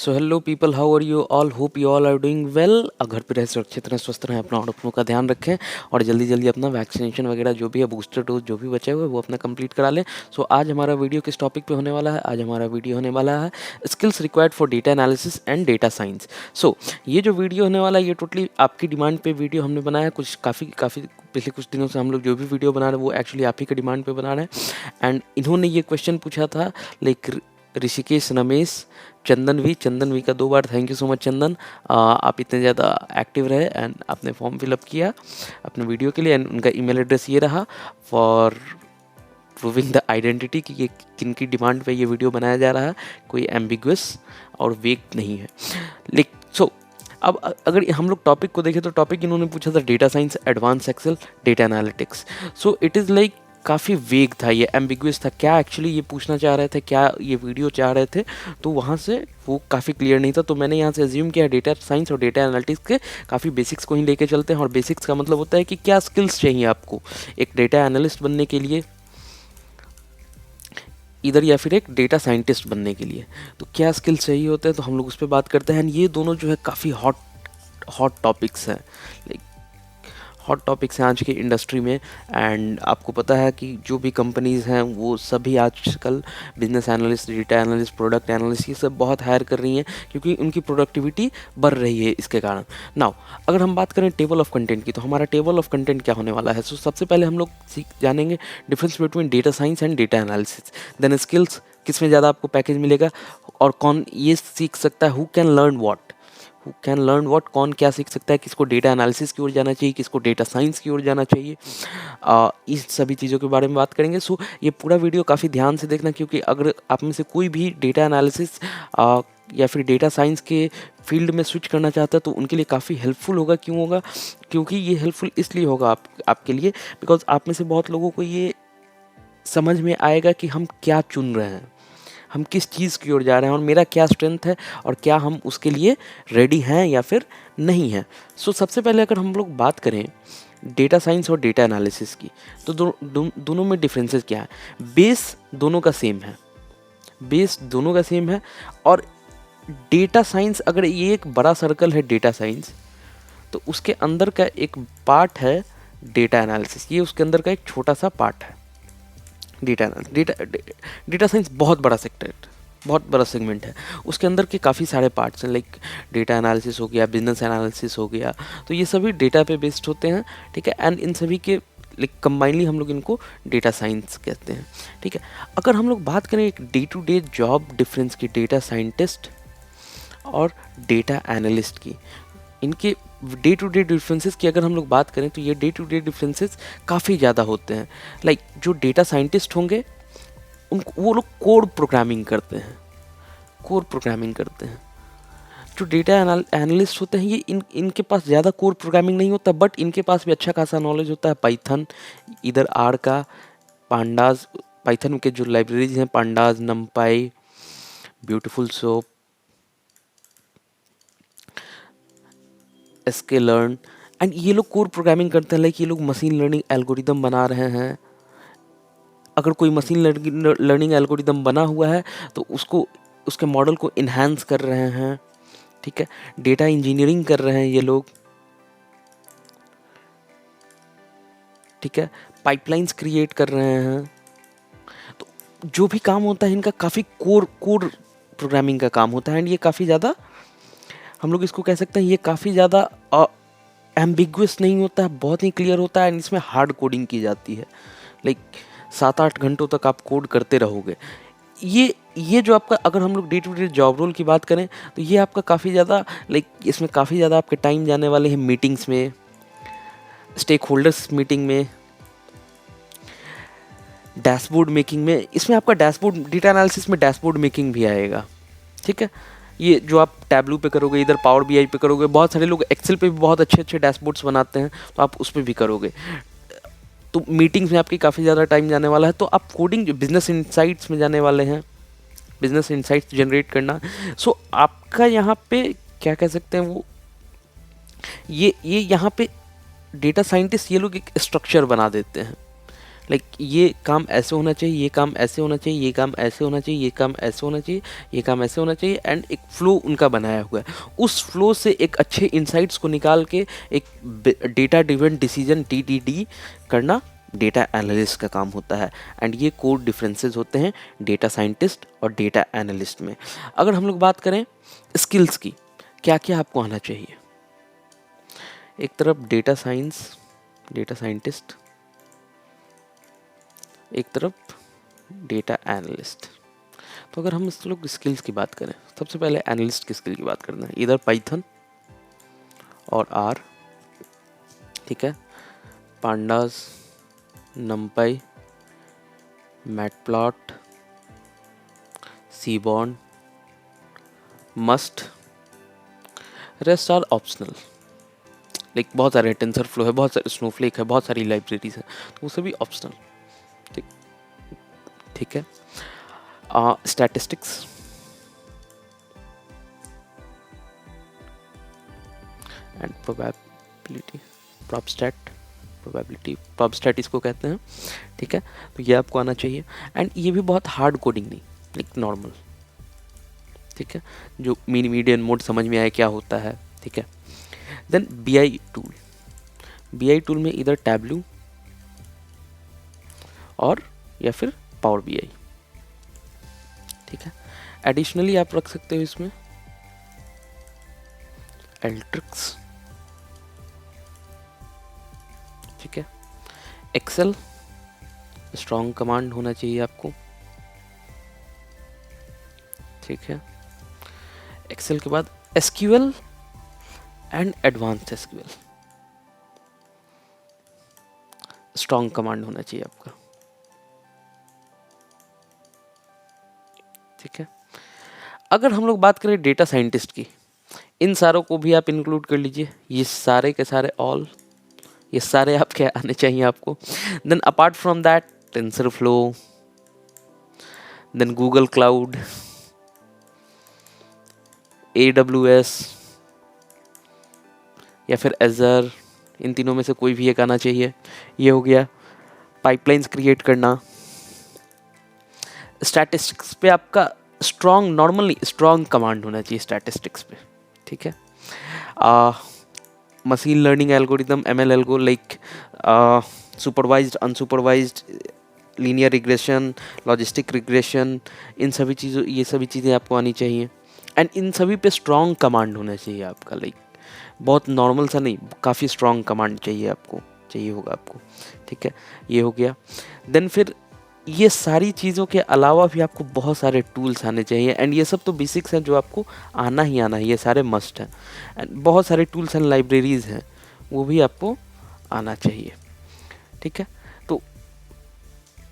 So hello people, how are you all? Hope you all are doing well. घर पे रहे, सुरक्षित रहें, स्वस्थ रहें, अपना और अपनों का ध्यान रखें और जल्दी जल्दी अपना वैक्सीनेशन वगैरह जो भी है, बूस्टर डोज जो भी बचे हुए वो अपना कंप्लीट करा लें। सो आज हमारा वीडियो किस टॉपिक पे होने वाला है? आज हमारा वीडियो होने वाला है skills required for data analysis and data science. So ये जो वीडियो होने वाला है ये टोटली आपकी डिमांड पे वीडियो हमने बनाया है। काफ़ी पिछले कुछ दिनों से हम लोग जो भी वीडियो बना रहे हैं वो एक्चुअली आप ही के डिमांड पे बना रहे हैं। एंड इन्होंने ये क्वेश्चन पूछा था, लाइक ऋषिकेश, रमेश, चंदन वी का 2 बार thank you so much Chandan. आप इतने ज़्यादा एक्टिव रहे एंड आपने फॉर्म फिलअप किया अपने वीडियो के लिए। एंड उनका ईमेल एड्रेस ये रहा फॉर प्रूविंग द आइडेंटिटी कि ये किन की डिमांड पे ये वीडियो बनाया जा रहा है। कोई एम्बिगुअस और वेग नहीं है। लेकिन अब अगर हम लोग टॉपिक को देखें तो टॉपिक इन्होंने पूछा था data science, advance Excel, data analytics. So it is like काफ़ी वेग था, ये एम्बिगुअस था। क्या एक्चुअली ये पूछना चाह रहे थे, क्या ये वीडियो चाह रहे थे, तो वहाँ से वो काफ़ी क्लियर नहीं था। तो मैंने यहाँ से एज्यूम किया डेटा साइंस और डेटा एनालिटिक्स के काफ़ी बेसिक्स को ही लेके चलते हैं। और बेसिक्स का मतलब होता है कि क्या स्किल्स चाहिए आपको एक डेटा एनालिस्ट बनने के लिए इधर, या फिर एक डेटा साइंटिस्ट बनने के लिए। तो क्या स्किल्स चाहिए होते हैं, तो हम लोग उस पर बात करते हैं। ये दोनों जो है काफ़ी हॉट टॉपिक्स हैं, लाइक हॉट टॉपिक्स हैं आज की इंडस्ट्री में। एंड आपको पता है कि जो भी कंपनीज़ हैं वो सभी आजकल business analyst, data analyst, product analyst ये सब बहुत हायर कर रही हैं क्योंकि उनकी प्रोडक्टिविटी बढ़ रही है इसके कारण। नाउ अगर हम बात करें टेबल ऑफ कंटेंट की, तो हमारा टेबल ऑफ कंटेंट क्या होने वाला है? सो सबसे पहले हम लोग जानेंगे difference between data science and data analysis. Then skills, किस में ज़्यादा आपको पैकेज मिलेगा और कौन ये सीख सकता है, हु कैन लर्न व्हाट, कौन क्या सीख सकता है, किसको डेटा एनालिसिस की ओर जाना चाहिए, किसको डेटा साइंस की ओर जाना चाहिए। इस सभी चीज़ों के बारे में बात करेंगे। सो ये पूरा वीडियो काफ़ी ध्यान से देखना, क्योंकि अगर आप में से कोई भी डेटा एनालिसिस या फिर डेटा साइंस के फील्ड में स्विच करना चाहता है तो उनके लिए काफ़ी हेल्पफुल होगा। क्यों होगा? क्योंकि ये हेल्पफुल इसलिए होगा आपके लिए बिकॉज आप में से बहुत लोगों को ये समझ में आएगा कि हम क्या चुन रहे हैं, हम किस चीज़ की ओर जा रहे हैं और मेरा क्या स्ट्रेंथ है और क्या हम उसके लिए रेडी हैं या फिर नहीं हैं। सो सबसे पहले अगर हम लोग बात करें डेटा साइंस और डेटा एनालिसिस की, तो दोनों में डिफरेंसेस क्या है? बेस दोनों का सेम है। और डेटा साइंस, अगर ये एक बड़ा सर्कल है डेटा साइंस, तो उसके अंदर का एक पार्ट है डेटा एनालिसिस, ये उसके अंदर का एक छोटा सा पार्ट है। डेटा साइंस बहुत बड़ा सेक्टर है, बहुत बड़ा सेगमेंट है। उसके अंदर के काफ़ी सारे पार्ट्स हैं, लाइक डेटा एनालिसिस हो गया, बिजनेस एनालिसिस हो गया, तो ये सभी डेटा पे बेस्ड होते हैं, ठीक है। एंड इन सभी के लाइक कंबाइनली हम लोग इनको डेटा साइंस कहते हैं, ठीक है। अगर हम लोग बात करें एक day to day job difference की, डेटा साइंटिस्ट और डेटा एनालिस्ट की, इनके डे टू डे डिफरेंसेस की अगर हम लोग बात करें तो ये डे टू डे डिफरेंसेस काफ़ी ज़्यादा होते हैं। लाइक जो डेटा साइंटिस्ट होंगे वो लोग कोड प्रोग्रामिंग करते हैं। जो डेटा एनालिस्ट होते हैं ये इनके पास ज़्यादा कोड प्रोग्रामिंग नहीं होता, बट इनके पास भी अच्छा खासा नॉलेज होता है पाइथन, इधर आर का, पांडाज, पाइथन के जो लाइब्रेरीज हैं, pandas, नमपाई, beautiful soap, sklearn। And ये लोग कोर प्रोग्रामिंग करते हैं, लाइक ये लोग मशीन लर्निंग एल्गोरिदम बना रहे हैं। अगर कोई मशीन लर्निंग एल्गोरिदम बना हुआ है तो उसके मॉडल को इन्हांस कर रहे हैं, ठीक है। डेटा इंजीनियरिंग कर रहे हैं ये लोग, ठीक है। पाइपलाइंस क्रिएट कर रहे हैं। तो जो भी काम होता है इनका काफ़ी कोर प्रोग्रामिंग का काम होता है। एंड ये काफ़ी ज़्यादा, हम लोग इसको कह सकते हैं, ये काफ़ी ज़्यादा एम्बिगुअस नहीं होता है, बहुत ही क्लियर होता है। एंड इसमें हार्ड कोडिंग की जाती है, लाइक 7-8 घंटों तक आप कोड करते रहोगे। ये जो आपका, अगर हम लोग day to day job role की बात करें तो ये आपका काफ़ी ज़्यादा, लाइक इसमें काफ़ी ज़्यादा आपके टाइम जाने वाले हैं मीटिंग्स में, स्टेक होल्डर्स मीटिंग में, डैशबोर्ड मेकिंग में। इसमें आपका डैशबोर्ड, डेटा एनालिसिस में डैशबोर्ड मेकिंग भी आएगा, ठीक है। ये जो आप टैबलू पे करोगे, इधर पावर बीआई पे करोगे, बहुत सारे लोग एक्सेल पे भी बहुत अच्छे डैशबोर्ड्स बनाते हैं, तो आप उस पर भी करोगे। तो मीटिंग्स में आपकी काफ़ी ज़्यादा टाइम जाने वाला है। तो आप कोडिंग, जो बिजनेस इनसाइट्स में जाने वाले हैं, बिजनेस इनसाइट्स जनरेट करना। सो आपका यहाँ पे क्या कह सकते हैं, वो ये यहाँ पे डेटा साइंटिस्ट ये लोग एक स्ट्रक्चर बना देते हैं, लाइक ये काम ऐसे होना चाहिए, ये काम ऐसे होना चाहिए, ये काम ऐसे होना चाहिए, ये काम ऐसे होना चाहिए, ये काम ऐसे होना चाहिए, एंड एक फ्लो उनका बनाया हुआ है। उस फ्लो से एक अच्छे इंसाइट्स को निकाल के एक डेटा ड्रिवन डिसीजन DDD करना डेटा एनालिस्ट का काम होता है। एंड ये कोर डिफरेंसेस होते हैं डेटा साइंटिस्ट और डेटा एनालिस्ट में। अगर हम लोग बात करें स्किल्स की, क्या क्या आपको आना चाहिए। एक तरफ डेटा साइंस, डेटा साइंटिस्ट, एक तरफ डेटा एनालिस्ट। तो अगर हम इस लोग स्किल्स की बात करें, सबसे पहले एनालिस्ट की स्किल की बात करना है, इधर पाइथन और आर, ठीक है, pandas, NumPy, Matplot, Seaborn, must, rest are optional. Like बहुत सारे टेंसर फ्लो है, बहुत सारे स्नोफ्लेक है, बहुत सारी लाइब्रेरीज है, तो वो सभी ऑप्शनल। ठीक, ठीक है। स्टैटिस्टिक्स, एंड प्रोबेबिलिटी, प्रॉपस्टैट, प्रोबेबिलिटी प्रॉपस्टैट इसको कहते हैं, ठीक है। तो ये आपको आना चाहिए। एंड ये भी बहुत हार्ड कोडिंग नहीं, लाइक नॉर्मल, ठीक है, जो मीडियन मोड समझ में आए क्या होता है, ठीक है। Then BI tool, BI tool में इधर टैबलू और या फिर पावर BI, ठीक है। एडिशनली आप रख सकते हो इसमें एल्ट्रिक्स, ठीक है। एक्सेल, स्ट्रॉन्ग कमांड होना चाहिए आपको, ठीक है। एक्सेल के बाद SQL and advanced SQL, strong command होना चाहिए आपका, ठीक है। अगर हम लोग बात करें डेटा साइंटिस्ट की, इन सारों को भी आप इंक्लूड कर लीजिए, ये सारे के सारे ऑल, ये सारे आपके आने चाहिए आपको। Then apart from that TensorFlow, then Google Cloud, AWS या फिर एजर, इन तीनों में से कोई भी एक आना चाहिए। ये हो गया। पाइपलाइंस क्रिएट करना, स्टैटिस्टिक्स पे आपका स्ट्रॉन्ग, नॉर्मली स्ट्रॉन्ग कमांड होना चाहिए स्टैटिस्टिक्स पे, ठीक है। Machine learning algorithm, ML algo, like supervised, unsupervised, linear regression, logistic regression, इन सभी चीज़ों, ये सभी चीज़ें आपको आनी चाहिए। एंड इन सभी पे स्ट्रॉन्ग कमांड होना चाहिए आपका, लाइक बहुत नॉर्मल सा नहीं, काफ़ी स्ट्रॉन्ग कमांड चाहिए आपको, चाहिए होगा आपको, ठीक है। ये हो गया। देन फिर ये सारी चीज़ों के अलावा भी आपको बहुत सारे टूल्स आने चाहिए। एंड ये सब तो बेसिक्स हैं जो आपको आना ही आना है, ये सारे मस्ट हैं। एंड बहुत सारे टूल्स एंड लाइब्रेरीज़ हैं, वो भी आपको आना चाहिए, ठीक है। तो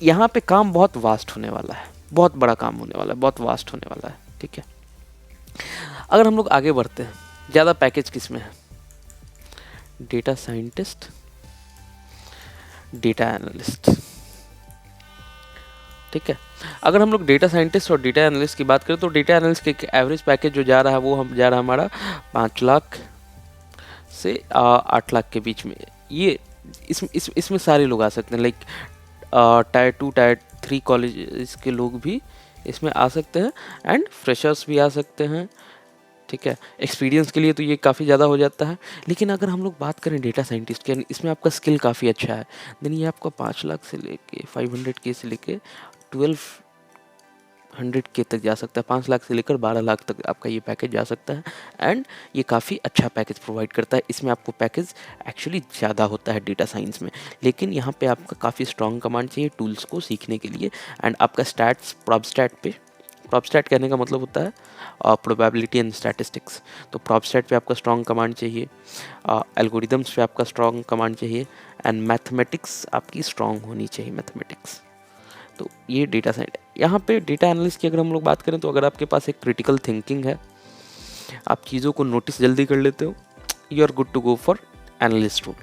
यहाँ पे काम बहुत वास्ट होने वाला है, बहुत बड़ा काम होने वाला है, बहुत वास्ट होने वाला है, ठीक है। अगर हम लोग आगे बढ़ते हैं, ज़्यादा पैकेज किस में है, डेटा साइंटिस्ट, डेटा एनालिस्ट, ठीक है। अगर हम लोग डेटा साइंटिस्ट और डेटा एनालिस्ट की बात करें तो डेटा एनालिस्ट के एवरेज पैकेज जो जा रहा है वो हम जा रहा है हमारा 5 लाख से 8 लाख के बीच में। ये इसमें सारे लोग आ सकते हैं, लाइक टायर 2 टायर 3 कॉलेज के लोग भी इसमें आ सकते हैं, एंड फ्रेशर्स भी आ सकते हैं, ठीक है। एक्सपीरियंस के लिए तो ये काफ़ी ज़्यादा हो जाता है। लेकिन अगर हम लोग बात करें डेटा साइंटिस्ट के, इसमें आपका स्किल काफ़ी अच्छा है, देन ये आपका 5 लाख से लेके 500K से लेके 1200K तक जा सकता है। 5 लाख से लेकर 12 लाख तक आपका ये पैकेज जा सकता है। एंड ये काफ़ी अच्छा पैकेज प्रोवाइड करता है। इसमें आपको पैकेज एक्चुअली ज़्यादा होता है डेटा साइंस में, लेकिन यहाँ पे आपका काफ़ी स्ट्रॉन्ग कमांड चाहिए टूल्स को सीखने के लिए। एंड आपका स्टैट्स, प्रॉपस्टैट पे, प्रॉपस्टैट कहने का मतलब होता है प्रोबेबिलिटी एंड स्टैटिस्टिक्स, तो प्रॉपस्टैट पे आपका स्ट्रॉन्ग कमांड चाहिए, एल्गोरिदम्स पे आपका स्ट्रॉन्ग कमांड चाहिए, एंड मैथमेटिक्स आपकी स्ट्रॉन्ग होनी चाहिए, मैथमेटिक्स। तो ये डेटा साइंस। यहाँ पे डेटा एनालिस्ट की अगर हम लोग बात करें तो अगर आपके पास एक क्रिटिकल थिंकिंग है, आप चीज़ों को नोटिस जल्दी कर लेते हो, you are good to go for analyst role.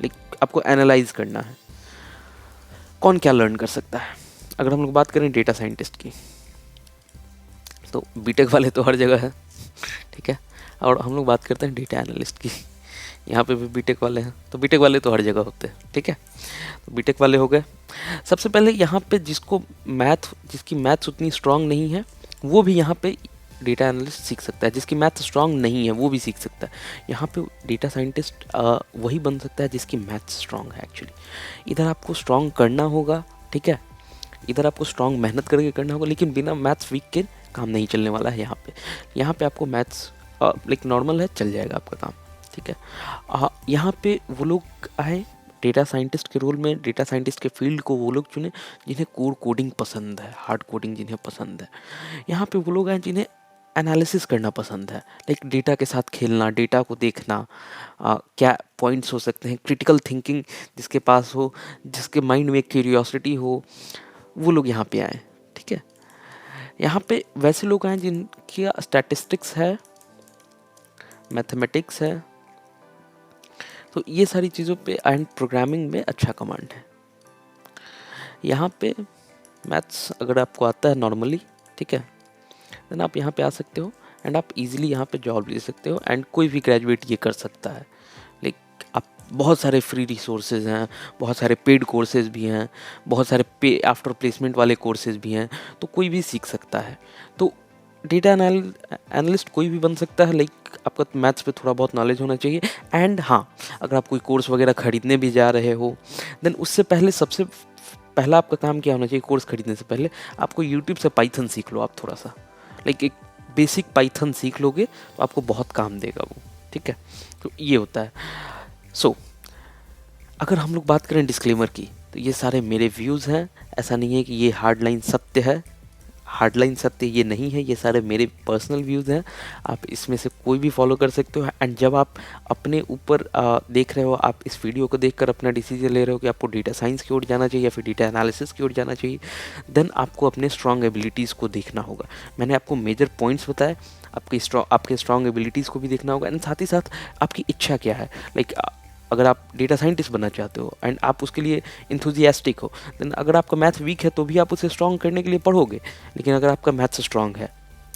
Like आपको एनालाइज करना है कौन क्या लर्न कर सकता है। अगर हम लोग बात करें डेटा साइंटिस्ट की तो बीटेक वाले तो हर जगह है, ठीक है। और हम लोग बात करते हैं डेटा एनालिस्ट की, यहाँ पे भी बीटेक वाले हैं, तो बीटेक वाले तो हर जगह होते हैं, ठीक है। तो बीटेक वाले हो गए। सबसे पहले यहाँ पे जिसकी मैथ्स उतनी स्ट्रांग नहीं है वो भी यहाँ पे डेटा एनालिस्ट सीख सकता है, जिसकी मैथ स्ट्रांग नहीं है वो भी सीख सकता है। यहाँ पे डेटा साइंटिस्ट वही बन सकता है जिसकी मैथ स्ट्रांग है एक्चुअली। इधर आपको स्ट्रांग करना होगा, ठीक है, इधर आपको स्ट्रांग मेहनत करके करना होगा, लेकिन बिना मैथ्स वीक के काम नहीं चलने वाला है। यहाँ पे आपको मैथ्स लाइक नॉर्मल है, चल जाएगा आपका काम, ठीक है। यहाँ पे वो लोग आए डेटा साइंटिस्ट के रोल में, डेटा साइंटिस्ट के फील्ड को वो लोग चुने जिन्हें कोर कोडिंग पसंद है, हार्ड कोडिंग जिन्हें पसंद है। यहाँ पे वो लोग हैं जिन्हें एनालिसिस करना पसंद है, लाइक डेटा के साथ खेलना, डेटा को देखना, क्या पॉइंट्स हो सकते हैं, क्रिटिकल थिंकिंग जिसके पास हो, जिसके माइंड में क्यूरियोसिटी हो, वो लोग यहाँ पे आए, ठीक है। यहाँ पे वैसे लोग आए जिनकी स्टैटिस्टिक्स है, मैथमेटिक्स है, तो ये सारी चीज़ों पे एंड प्रोग्रामिंग में अच्छा कमांड है। यहाँ पे मैथ्स अगर आपको आता है नॉर्मली, ठीक है, देन आप यहाँ पे आ सकते हो एंड आप इजीली यहाँ पे जॉब ले सकते हो एंड कोई भी ग्रेजुएट ये कर सकता है। लाइक आप बहुत सारे फ्री रिसोर्सेज हैं, बहुत सारे पेड कोर्सेज भी हैं, बहुत सारे पे आफ्टर प्लेसमेंट वाले कोर्सेज भी हैं, तो कोई भी सीख सकता है। तो डेटा एनालिस्ट कोई भी बन सकता है, लाइक आपका मैथ्स पे थोड़ा बहुत नॉलेज होना चाहिए। एंड हाँ, अगर आप कोई कोर्स वगैरह खरीदने भी जा रहे हो, देन उससे पहले सबसे पहला आपका काम क्या होना चाहिए, कोर्स खरीदने से पहले आपको यूट्यूब से पाइथन सीख लो आप थोड़ा सा, लाइक एक बेसिक पाइथन सीख लोगे तो आपको बहुत काम देगा वो, ठीक है। तो ये होता है। सो अगर हम लोग बात करें डिस्क्लेमर की, तो ये सारे मेरे व्यूज़ हैं, ऐसा नहीं है कि ये हार्डलाइन सत्य है, हार्डलाइन सत्य ये नहीं है, ये सारे मेरे पर्सनल व्यूज़ हैं। आप इसमें से कोई भी फॉलो कर सकते हो एंड जब आप अपने ऊपर देख रहे हो, आप इस वीडियो को देखकर अपना डिसीजन ले रहे हो कि आपको डेटा साइंस की ओर जाना चाहिए या फिर डेटा एनालिसिस की ओर जाना चाहिए, देन आपको अपने स्ट्रॉन्ग एबिलिटीज़ को देखना होगा। मैंने आपको मेजर पॉइंट्स बताए, आपके स्ट्रॉन्ग एबिलिटीज़ को भी देखना होगा एंड साथ ही साथ आपकी इच्छा क्या है। लाइक अगर आप डेटा साइंटिस्ट बनना चाहते हो एंड आप उसके लिए इंथुजियास्टिक हो, देन अगर आपका मैथ वीक है तो भी आप उसे स्ट्रॉन्ग करने के लिए पढ़ोगे। लेकिन अगर आपका मैथ्स स्ट्रॉन्ग है,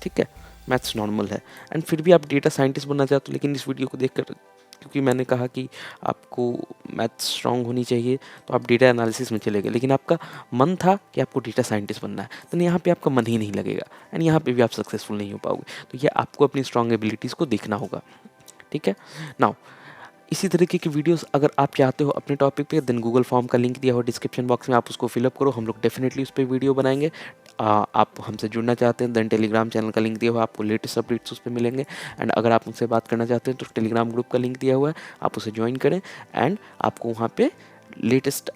ठीक है, मैथ्स नॉर्मल है एंड फिर भी आप डेटा साइंटिस्ट बनना चाहते हो, लेकिन इस वीडियो को देखकर, क्योंकि मैंने कहा कि आपको मैथ्स स्ट्रॉन्ग होनी चाहिए, तो आप डेटा एनालिसिस में चले गए, लेकिन आपका मन था कि आपको डेटा साइंटिस्ट बनना है, तो यहाँ पे आपका मन ही नहीं लगेगा एंड यहाँ पे भी आप सक्सेसफुल नहीं हो पाओगे। तो ये आपको अपनी स्ट्रॉन्ग एबिलिटीज़ को देखना होगा, ठीक है। नाउ इसी तरीके की वीडियोस अगर आप चाहते हो अपने टॉपिक पे, देन गूगल फॉर्म का लिंक दिया हो डिस्क्रिप्शन बॉक्स में, आप उसको फिलअप करो, हम लोग डेफिनेटली उस पर वीडियो बनाएंगे। आप हमसे जुड़ना चाहते हैं, देन टेलीग्राम चैनल का लिंक दिया हुआ है, आपको लेटेस्ट अपडेट्स उस पर मिलेंगे। एंड अगर आप मुझसे बात करना चाहते हैं तो टेलीग्राम ग्रुप का लिंक दिया हुआ है, आप उसे ज्वाइन करें एंड आपको वहाँ पे लेटेस्ट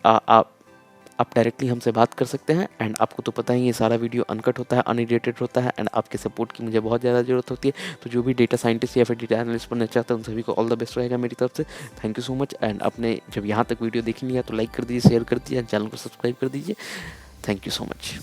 आप डायरेक्टली हमसे बात कर सकते हैं। एंड आपको तो पता ही ये सारा वीडियो अनकट होता है, अनएडिटेड होता है एंड आपके सपोर्ट की मुझे बहुत ज़्यादा ज़रूरत होती है। तो जो भी डेटा साइंटिस्ट या फिर डेटा एनालिस्ट बनना चाहते हैं उन सभी को ऑल द बेस्ट रहेगा मेरी तरफ से। Thank you so much and अपने जब यहाँ तक वीडियो देख लिया तो लाइक कर दीजिए, शेयर कर दीजिए, चैनल को सब्सक्राइब कर दीजिए। Thank you so much.